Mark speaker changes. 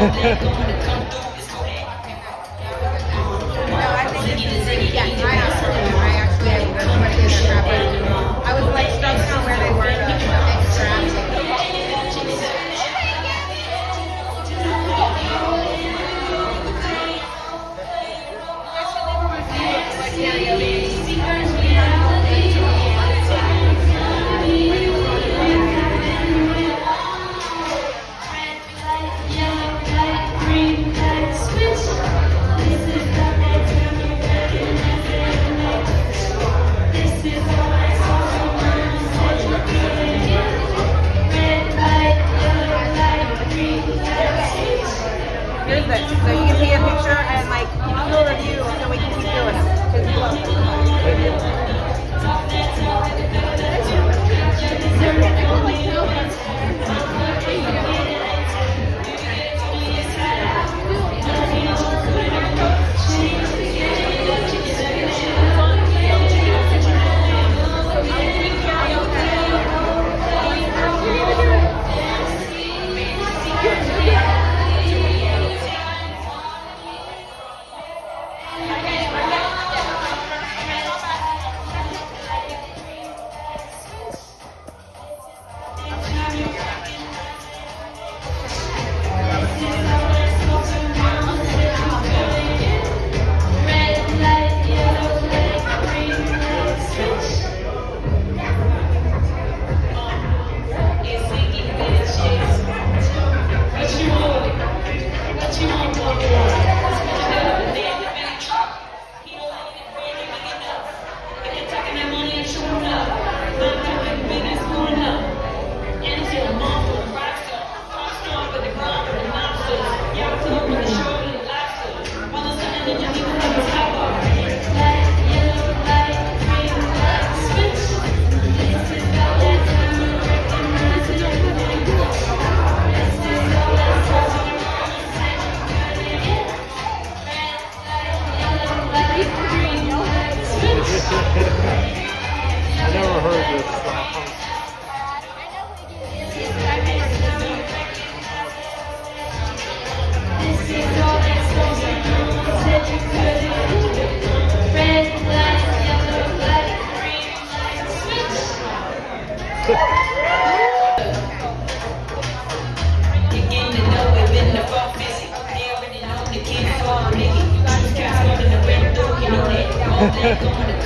Speaker 1: I think this is pretty. Yeah, I actually have somebody in that crap. I was like stuck on where they were Here's this. So you can see a picture and like do a review so we can keep doing
Speaker 2: I never heard this song.
Speaker 3: Going to